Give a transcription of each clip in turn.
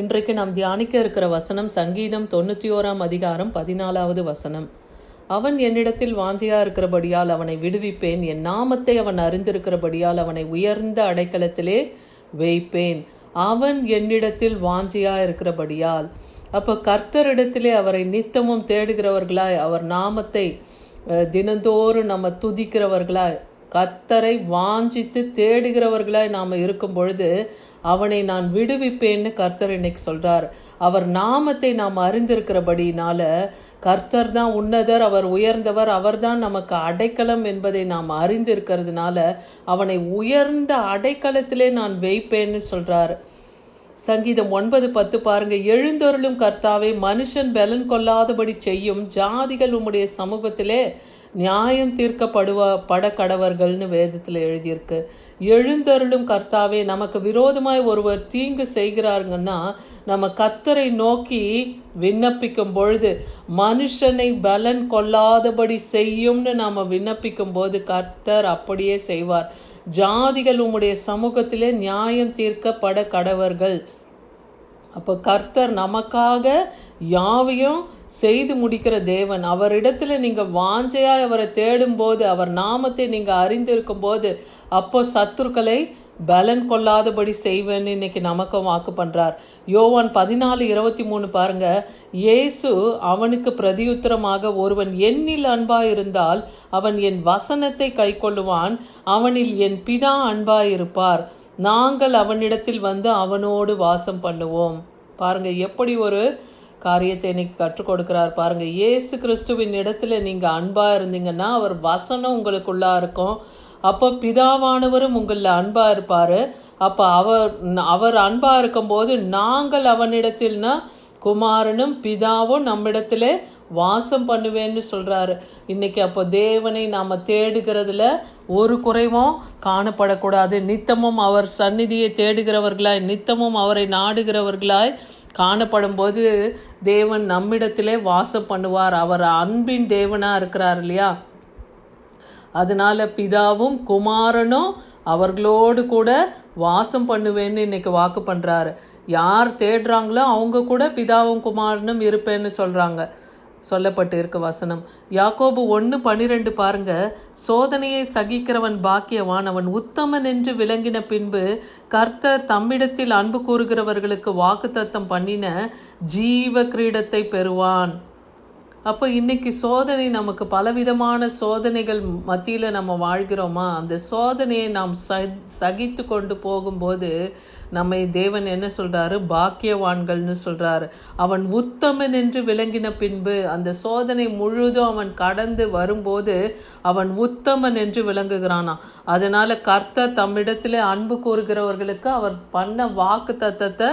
இன்றைக்கு நாம் தியானிக்க இருக்கிற வசனம் சங்கீதம் 91 அதிகாரம் 14வது வசனம். அவன் என்னிடத்தில் வாஞ்சியா இருக்கிறபடியால் அவனை விடுவிப்பேன், என் நாமத்தை அவன் அறிந்திருக்கிறபடியால் அவனை உயர்ந்த அடைக்கலத்திலே வைப்பேன். அவன் என்னிடத்தில் வாஞ்சியா இருக்கிறபடியால். அப்போ கர்த்தரிடத்திலே அவரை நித்தமும் தேடுகிறவர்களாய், அவர் நாமத்தை தினந்தோறும் நம்ம துதிக்கிறவர்களாய், கர்த்தரை வாஞ்சித்து தேடுகிறவர்களாய் நாம் இருக்கும் பொழுது அவனை நான் விடுவிப்பேன்னு கர்த்தர் இன்னைக்கு சொல்றார். அவர் நாமத்தை நாம் அறிந்திருக்கிறபடினால கர்த்தர் தான் உன்னதர், அவர் உயர்ந்தவர், அவர் தான் நமக்கு அடைக்கலம் என்பதை நாம் அறிந்திருக்கிறதுனால அவனை உயர்ந்த அடைக்கலத்திலே நான் வைப்பேன்னு சொல்றார். சங்கீதம் 9:10 பாருங்க. எழுந்தொருளும் கர்த்தாவே, மனுஷன் பலன் கொள்ளாதபடி செய்யும் ஜாதிகள் உம்முடைய சமூகத்திலே நியாயம் தீர்க்கப்பட கடவர்கள்னு வேதத்தில் எழுதியிருக்கு. எழுந்தருளும் கர்த்தாவே, நமக்கு விரோதமாய் ஒருவர் தீங்கு செய்கிறாருங்கன்னா நம்ம கர்த்தரை நோக்கி விண்ணப்பிக்கும் பொழுது, மனுஷனை பலன் கொள்ளாதபடி செய்யும்னு நாம் விண்ணப்பிக்கும் போது கர்த்தர் அப்படியே செய்வார். ஜாதிகள் உம்முடைய சமூகத்திலே நியாயம் தீர்க்கப்பட கடவர்கள். அப்போ கர்த்தர் நமக்காக யாவையும் செய்து முடிக்கிற தேவன். அவரிடத்துல நீங்கள் வாஞ்சையாய் அவரை தேடும்போது, அவர் நாமத்தை நீங்கள் அறிந்திருக்கும் போது, அப்போ சத்துருக்களை பலன் கொள்ளாதபடி செய்வேன்னு இன்னைக்கு நமக்கும் வாக்கு பண்ணுறார். யோவான் 14:23 பாருங்க. இயேசு அவனுக்கு பிரதியுத்தரமாக, ஒருவன் என்னில் அன்பாயிருந்தால் அவன் என் வசனத்தை கை கொள்ளுவான், அவனில் என் பிதா அன்பாயிருப்பார், நாங்கள் அவனிடத்தில் வந்து அவனோடு வாசம் பண்ணுவோம். பாருங்க எப்படி ஒரு காரியத்தை இன்னைக்கு கற்றுக் கொடுக்கிறார் பாருங்க. இயேசு கிறிஸ்துவின் இடத்துல நீங்க அன்பா இருந்தீங்கன்னா அவர் வசனம் உங்களுக்குள்ளா இருக்கும். அப்போ பிதாவானவரும் உங்களில் அன்பா இருப்பாரு. அப்போ அவர் அன்பா இருக்கும்போது நாங்கள் அவனிடத்தில்னா குமாரனும் பிதாவும் நம்மிடத்திலே வாசம் பண்ணுவேன்னு சொல்றாரு இன்னைக்கு. அப்போ தேவனை நாம் தேடுகிறதுல ஒரு குறைவும் காணப்படக்கூடாது. நித்தமும் அவர் சந்நிதியை தேடுகிறவர்களாய், நித்தமும் அவரை நாடுகிறவர்களாய் காணப்படும் போது தேவன் நம்மிடத்திலே வாசம் பண்ணுவார். அவர் அன்பின் தேவனாக இருக்கிறார் இல்லையா. அதனால பிதாவும் குமாரனும் அவர்களோடு கூட வாசம் பண்ணுவேன்னு இன்னைக்கு வாக்கு பண்ணுறாரு. யார் தேடுறாங்களோ அவங்க கூட பிதாவும் குமாரனும் இருப்பேன்னு சொல்லப்பட்டு இருக்கு வசனம். யாக்கோபு 1:12 பாருங்க. சோதனையை சகிக்கிறவன் பாக்கியவான், அவன் உத்தமன் என்று விளங்கின பின்பு கர்த்தர் தம்மிடத்தில் அன்பு கூறுகிறவர்களுக்கு வாக்குத்தத்தம் பண்ணின ஜீவ கிரீடத்தை பெறுவான். அப்போ இன்னைக்கு சோதனை, நமக்கு பலவிதமான சோதனைகள் மத்தியில் நம்ம வாழ்கிறோமா, அந்த சோதனையை நாம் சகித்து கொண்டு போகும்போது நம்மை தேவன் என்ன சொல்றாரு? பாக்கியவான்கள்னு சொல்றாரு. அவன் உத்தமன் என்று விளங்கின பின்பு, அந்த சோதனை முழுதும் அவன் கடந்து வரும்போது அவன் உத்தமன் என்று விளங்குகிறானா. அதனால கர்த்தர் தம்மிடத்தில் அன்பு கூறுகிறவர்களுக்கு அவர் பண்ண வாக்கு தத்தத்தை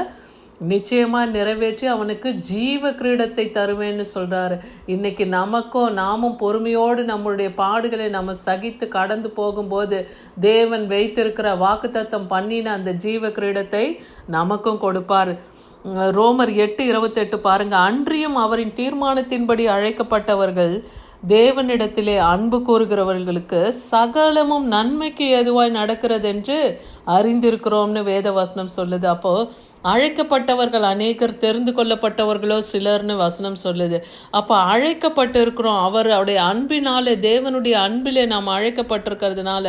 நிச்சயமாக நிறைவேற்றி அவனுக்கு ஜீவ கிரீடத்தை தருவேன்னு சொல்கிறாரு. இன்னைக்கு நாமும் பொறுமையோடு நம்மளுடைய பாடுகளை நம்ம சகித்து கடந்து போகும்போது தேவன் வைத்திருக்கிற வாக்குத்தத்தம் பண்ணின அந்த ஜீவ கிரீடத்தை நமக்கும் கொடுப்பார். ரோமர் 8:28 பாருங்க. அன்றியும் அவரின் தீர்மானத்தின்படி அழைக்கப்பட்டவர்கள் தேவனிடத்திலே அன்பு கூறுகிறவர்களுக்கு சகலமும் நன்மைக்கு ஏதுவாய் நடக்கிறது என்று அறிந்திருக்கிறோம்னு வேதவசனம் சொல்லுது. அப்போ அழைக்கப்பட்டவர்கள் அநேகர், தெரிந்து கொள்ளப்பட்டவர்களோ சிலர்னு வசனம் சொல்லுது. அப்போ அழைக்கப்பட்டு இருக்கிறோம். அவருடைய அன்பினாலே, தேவனுடைய அன்பிலே நாம் அழைக்கப்பட்டிருக்கிறதுனால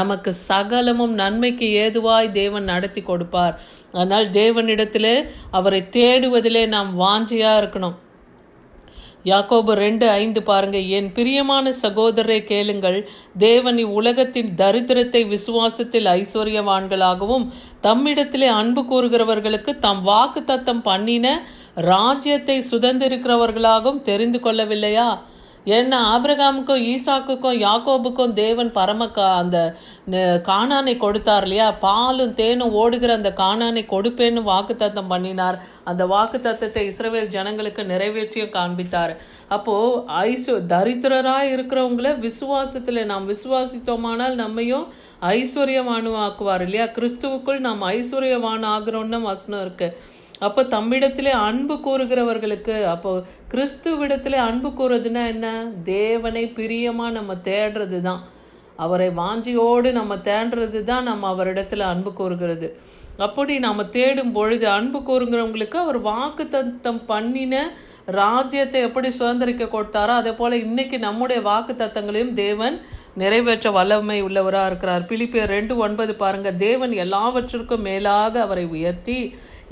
நமக்கு சகலமும் நன்மைக்கு ஏதுவாய் தேவன் நடத்தி கொடுப்பார். அதனால் தேவனிடத்திலே அவரை தேடுவதிலே நாம் வாஞ்சியா இருக்கணும். யாக்கோபு 2:5 பாருங்க. என் பிரியமான சகோதரரை கேளுங்கள், தேவன் இவ்வுலகத்தின் தரித்திரத்தை விசுவாசத்தில் ஐஸ்வர்யவான்களாகவும் தம்மிடத்திலே அன்பு கூறுகிறவர்களுக்கு தம் வாக்கு தத்தம் பண்ணின ராஜ்யத்தை சுதந்திரிக்கிறவர்களாகவும் தெரிந்து கொள்ளவில்லையா? ஏன்னா ஆபிரகாமுக்கும் ஈசாக்குக்கும் யாக்கோபுக்கும் தேவன் அந்த கானானை கொடுத்தார் இல்லையா. பாலும் தேனும் ஓடுகிற அந்த கானானை கொடுப்பேன்னு வாக்கு தத்தம் பண்ணினார். அந்த வாக்கு தத்தத்தை இஸ்ரவேல் ஜனங்களுக்கு நிறைவேற்றியும் காண்பித்தார். அப்போது தரித்திரராக இருக்கிறவங்கள விசுவாசத்தில் நாம் விசுவாசித்தோமானால் நம்மையும் ஐஸ்வர்யவானுவாக்குவார் இல்லையா. கிறிஸ்துவுக்குள் நாம் ஐஸ்வர்யவான் ஆகிறோன்னு வசனம் இருக்குது. அப்போ தம்மிடத்திலே அன்பு கூறுகிறவர்களுக்கு, அப்போ கிறிஸ்துவிடத்திலே அன்பு கூறுறதுன்னா என்ன? தேவனை பிரியமாக நம்ம தேடுறது தான். அவரை வாஞ்சியோடு நம்ம தேடுறது தான் நம்ம அவரிடத்துல அன்பு கூறுகிறது. அப்படி நாம் தேடும் பொழுது அன்பு கூறுங்கிறவங்களுக்கு அவர் வாக்குத்தத்தம் பண்ணின ராஜ்யத்தை எப்படி சுதந்திரிக்க கொடுத்தாரோ அதே போல் இன்றைக்கி நம்முடைய வாக்குத்தத்தங்களையும் தேவன் நிறைவேற்ற வல்லமை உள்ளவராக இருக்கிறார். பிலிப்பியர் 2:9 பாருங்கள். தேவன் எல்லாவற்றிற்கும் மேலாக அவரை உயர்த்தி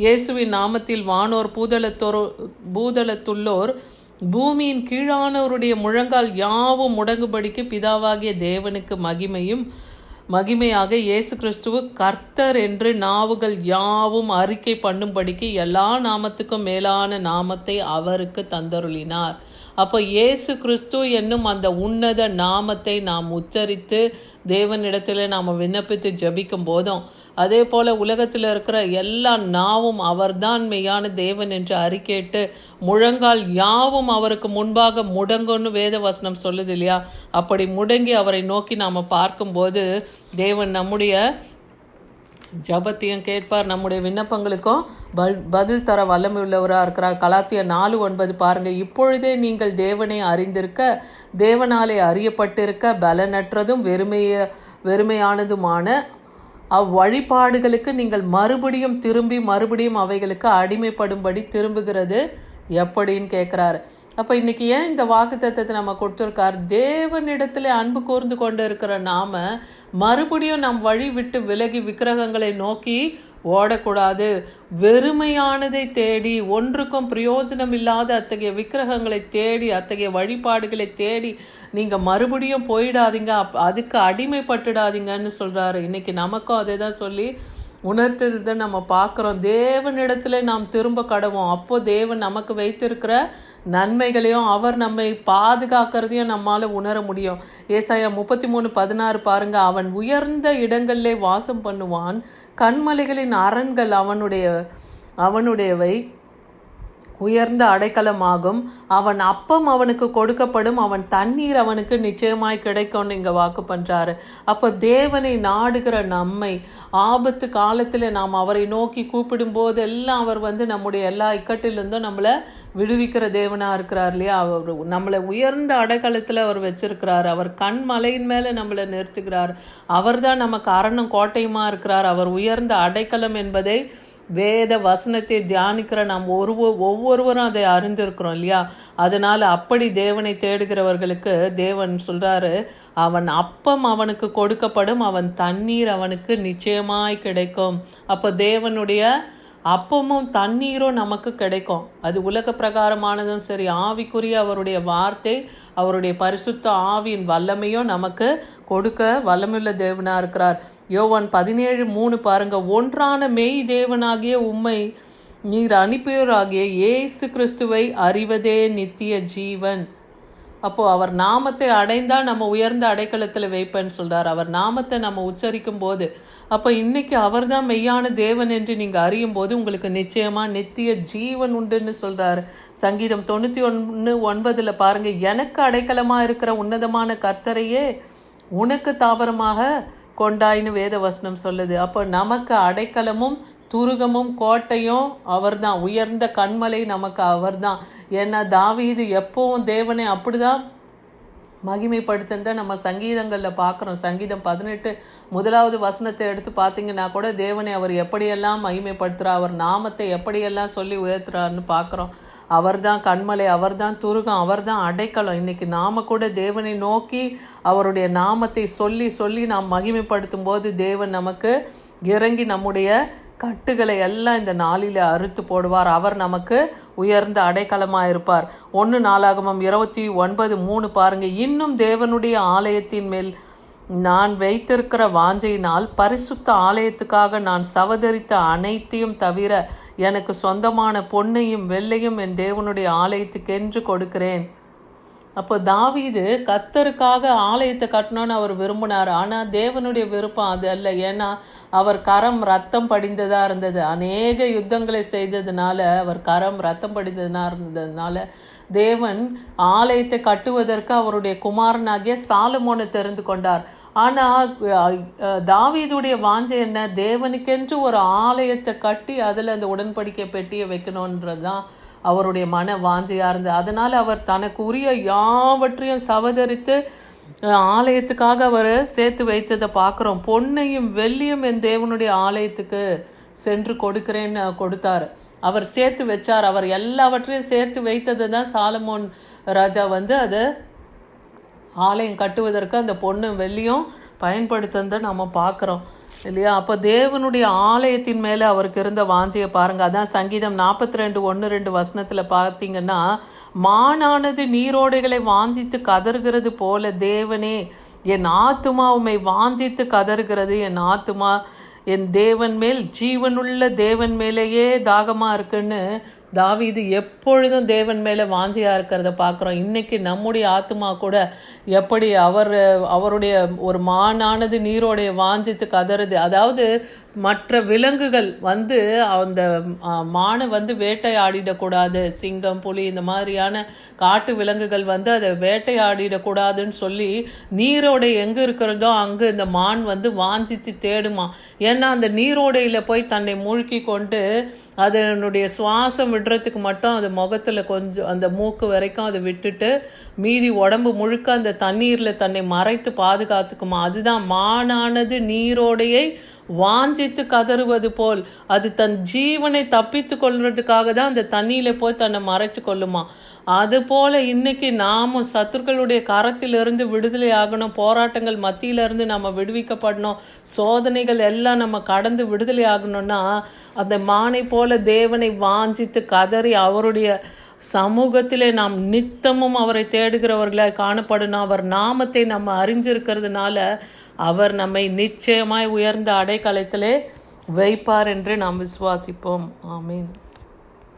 இயேசுவின் நாமத்தில் வானோர் பூதலத்துள்ளோர் பூமியின் கீழானவருடைய முழங்கால் யாவும் முடங்குபடிக்கு பிதாவாகிய தேவனுக்கு மகிமையாக இயேசு கிறிஸ்துவு கர்த்தர் என்று நாவுகள் யாவும் அறிக்கை பண்ணும்படிக்கு எல்லா நாமத்துக்கும் மேலான நாமத்தை அவருக்கு தந்தருளினார். அப்போ இயேசு கிறிஸ்து என்னும் அந்த உன்னத நாமத்தை நாம் உச்சரித்து தேவனிடத்தில் நாம் விண்ணப்பித்து ஜபிக்கும் போதும், அதே போல் உலகத்தில் இருக்கிற எல்லா நாவும் அவர்தான் மெய்யான தேவன் என்று அறிக்கையிட்டு முழங்கால் யாவும் அவருக்கு முன்பாக முடங்குன்னு வேத வசனம் சொல்லுது இல்லையா? அப்படி முடங்கி அவரை நோக்கி நாம் பார்க்கும்போது தேவன் நம்முடைய ஜபத்தையும் கேட்பார், நம்முடைய விண்ணப்பங்களுக்கும் பதில் தர வல்லமை உள்ளவராக இருக்கிறார். கலாத்தியர் 4:9 பாருங்கள். இப்பொழுதே நீங்கள் தேவனை அறிந்திருக்க, தேவனாலே அறியப்பட்டிருக்க, பலனற்றதும் வெறுமையானதுமான அவ்வழிபாடுகளுக்கு நீங்கள் மறுபடியும் அவைகளுக்கு அடிமைப்படும்படி திரும்புகிறது எப்படின்னு கேட்குறாரு. அப்போ இன்றைக்கி ஏன் இந்த வாக்குத்தத்தத்தை நம்ம கொடுத்துருக்கார்? தேவனிடத்தில் அன்பு கூர்ந்து கொண்டு இருக்கிற நாம் மறுபடியும் நம் வழி விட்டு விலகி விக்கிரகங்களை நோக்கி ஓடக்கூடாது. வெறுமையானதை தேடி, ஒன்றுக்கும் பிரயோஜனம் இல்லாத அத்தகைய விக்கிரகங்களை தேடி, அத்தகைய வழிபாடுகளை தேடி நீங்கள் மறுபடியும் போயிடாதீங்க, அதுக்கு அடிமைப்பட்டுடாதீங்கன்னு சொல்கிறாரு. இன்றைக்கி நமக்கும் அதை தான் சொல்லி உணர்த்தது நம்ம பார்க்குறோம். தேவனிடத்தில் நாம் திரும்ப கடவோம். அப்போது தேவன் நமக்கு வைத்திருக்கிற நன்மைகளையும் அவர் நம்மை பாதுகாக்கிறதையும் நம்மால் உணர முடியும். ஏசாயா 33:16 பாருங்கள். அவன் உயர்ந்த இடங்களிலே வாசம் பண்ணுவான், கண்மலைகளின் அரண்கள் அவனுடையவை உயர்ந்த அடைக்கலமாகும். அவன் அப்பம் அவனுக்கு கொடுக்கப்படும், அவன் தண்ணீர் அவனுக்கு நிச்சயமாய் கிடைக்கும்னு இங்கே வாக்கு பண்ணுறாரு. அப்போ தேவனை நாடுகிற நம்மை ஆபத்து காலத்தில் நாம் அவரை நோக்கி கூப்பிடும்போது எல்லாம் அவர் நம்முடைய எல்லா இக்கட்டிலிருந்தும் நம்மளை விடுவிக்கிற தேவனாக இருக்கிறார் இல்லையா? அவர் நம்மளை உயர்ந்த அடைக்கலத்தில் அவர் வச்சிருக்கிறார். அவர் கண்மலையின் மேலே நம்மளை நிறுத்துகிறார். அவர் தான் நமக்கு அரணும் கோட்டையுமா இருக்கிறார். அவர் உயர்ந்த அடைக்கலம் என்பதை வேத வசனத்தை தியானிக்கிற நாம் ஒவ்வொருவரும் அதை அறிந்திருக்கிறோம் இல்லையா? அதனால் அப்படி தேவனை தேடுகிறவர்களுக்கு தேவன் சொல்கிறாரு, அவன் அப்பம் அவனுக்கு கொடுக்கப்படும், அவன் தண்ணீர் அவனுக்கு நிச்சயமாய் கிடைக்கும். அப்போ தேவனுடைய அப்பமும் தண்ணீரும் நமக்கு கிடைக்கும். அது உலக பிரகாரமானதும் சரி, ஆவிக்குரிய அவருடைய வார்த்தை, அவருடைய பரிசுத்த ஆவியின் வல்லமையும் நமக்கு கொடுக்க வல்லமையுள்ள தேவனாக இருக்கிறார். யோவான் 17:3 பாருங்கள். ஒன்றான மெய் தேவனாகிய உம்மை நீர் அனுப்பியோராகிய இயேசு கிறிஸ்துவை அறிவதே நித்திய ஜீவன். அப்போது அவர் நாமத்தை அடைந்தால் நம்ம உயர்ந்த அடைக்கலத்தில் வைப்பேன்னு சொல்கிறார். அவர் நாமத்தை நம்ம உச்சரிக்கும் போது, அப்போ இன்றைக்கி அவர் தான் மெய்யான தேவன் என்று நீங்கள் அறியும் போது உங்களுக்கு நிச்சயமாக நித்திய ஜீவன் உண்டுன்னு சொல்கிறார். சங்கீதம் 91:9 பாருங்கள். எனக்கு அடைக்கலமாக இருக்கிற உன்னதமான கர்த்தரையே உனக்கு தாவரமாக கொண்டாயின்னு வேத வசனம் சொல்லுது. அப்போ நமக்கு அடைக்கலமும் துருகமும் கோட்டையும் அவர் தான். உயர்ந்த கண்மலை நமக்கு அவர் தான். ஏன்னா தாவீது எப்பவும் தேவனை அப்படி தான் மகிமைப்படுத்துன்ற நம்ம சங்கீதங்களில் பார்க்குறோம். சங்கீதம் 18 1வது வசனத்தை எடுத்து பார்த்தீங்கன்னா கூட தேவனை அவர் எப்படியெல்லாம் மகிமைப்படுத்துகிறார், அவர் நாமத்தை எப்படியெல்லாம் சொல்லி உயர்த்துறாருன்னு பார்க்குறோம். அவர் தான் கண்மலை, அவர் தான் துருகம், அவர் தான் அடைக்கலம். இன்றைக்கி நாம் கூட தேவனை நோக்கி அவருடைய நாமத்தை சொல்லி சொல்லி நாம் மகிமைப்படுத்தும் போது தேவன் நமக்கு இறங்கி நம்முடைய கட்டுகளை எல்லாம் இந்த நாளில் அறுத்து போடுவார். அவர் நமக்கு உயர்ந்த அடைக்கலமாக இருப்பார். 1 நாளாகமம் 29:3 பாருங்கள். இன்னும் தேவனுடைய ஆலயத்தின் மேல் நான் வைத்திருக்கிற வாஞ்சையினால் பரிசுத்த ஆலயத்துக்காக நான் சவதரித்த அனைத்தையும் தவிர எனக்கு சொந்தமான பொன்னையும் வெள்ளையும் என் தேவனுடைய ஆலயத்துக்கென்று கொடுக்கிறேன். அப்போ தாவீது கர்த்தருக்காக ஆலயத்தை கட்டணும்னு அவர் விரும்பினார். ஆனால் தேவனுடைய விருப்பம் அது அல்ல. ஏன்னா அவர் கரம் ரத்தம் படிந்ததாக இருந்தது. அநேக யுத்தங்களை செய்ததுனால அவர் கரம் ரத்தம் இருந்ததுனால தேவன் ஆலயத்தை கட்டுவதற்கு அவருடைய குமாரனாகிய சாலமோனை தெரிந்து கொண்டார். ஆனால் தாவீதுடைய வாஞ்சை என்ன? தேவனுக்கென்று ஒரு ஆலயத்தை கட்டி அதில் அந்த உடன்படிக்கை பெட்டியை வைக்கணுன்றது தான் அவருடைய மன வாஞ்சையாக இருந்தது. அதனால் அவர் தனக்கு உரிய யாவற்றையும் சவதரித்து ஆலயத்துக்காக அவர் சேர்த்து வைத்ததை பார்க்குறோம். பொன்னையும் வெள்ளியும் என் தேவனுடைய ஆலயத்துக்கு சென்று கொடுக்கிறேன்னு கொடுத்தார். அவர் சேர்த்து வச்சார். அவர் எல்லாவற்றையும் சேர்த்து வைத்தது தான் சாலமோன் ராஜா அதை ஆலயம் கட்டுவதற்கு அந்த பொண்ணும் வெள்ளியும் பயன்படுத்துறதை நம்ம பார்க்குறோம் இல்லையா? அப்போ தேவனுடைய ஆலயத்தின் மேலே அவருக்கு இருந்த வாஞ்சியை பாருங்கள். அதான் சங்கீதம் 42:1-2 பார்த்தீங்கன்னா, மானானது நீரோடைகளை வாஞ்சித்து கதறுகிறது போல தேவனே என் ஆத்துமா உம்மை வாஞ்சித்து கதறுகிறது. என் ஆத்துமா என் தேவன் மேல், ஜீவனுள்ள தேவன் மேலேயே தாகமாக இருக்குன்னு தாவீது எப்பொழுதும் தேவன் மேலே வாஞ்சியாக இருக்கிறத பார்க்குறோம். இன்றைக்கி நம்முடைய ஆத்மா கூட எப்படி அவருடைய ஒரு மானானது நீரோடைய வாஞ்சித்து கதறுது. அதாவது மற்ற விலங்குகள் அந்த மானை வேட்டையாடிடக்கூடாது. சிங்கம், புலி இந்த மாதிரியான காட்டு விலங்குகள் அதை வேட்டையாடிடக்கூடாதுன்னு சொல்லி நீரோடை எங்கே இருக்கிறதோ அங்கே இந்த மான் வாஞ்சித்து தேடுமா. ஏன்னா அந்த நீரோடையில் போய் தன்னை மூழ்கி கொண்டு அதனுடைய சுவாசம் விடுறதுக்கு மட்டும் அது முகத்தில் கொஞ்சம் அந்த மூக்கு வரைக்கும் அதை விட்டுட்டு மீதி உடம்பு முழுக்க அந்த தண்ணீரில் தன்னை மறைத்து பாதுகாத்துக்குமா. அதுதான் மானானது நீரோடையை வாஞ்சித்து கதறுவது போல் அது தன் ஜீவனை தப்பித்து கொள்றதுக்காக தான் அந்த தண்ணியில் போய் தன்னை மறைச்சு கொள்ளுமா. அதுபோல் இன்றைக்கி நாமும் சத்துருக்களுடைய கரத்திலிருந்து விடுதலை ஆகணும். போராட்டங்கள் மத்தியிலிருந்து நம்ம விடுவிக்கப்படணும். சோதனைகள் எல்லாம் நம்ம கடந்து விடுதலை ஆகணும்னா அந்த மானை போல தேவனை வாஞ்சித்து கதறி அவருடைய சமூகத்திலே நாம் நித்தமும் அவரை தேடுகிறவர்களாய் காணப்படணும். அவர் நாமத்தை நம்ம அறிஞ்சிருக்கிறதுனால அவர் நம்மை நிச்சயமாய் உயர்ந்த அடைக்கலத்திலே வைப்பார் என்று நாம் விசுவாசிப்போம். ஆமீன்.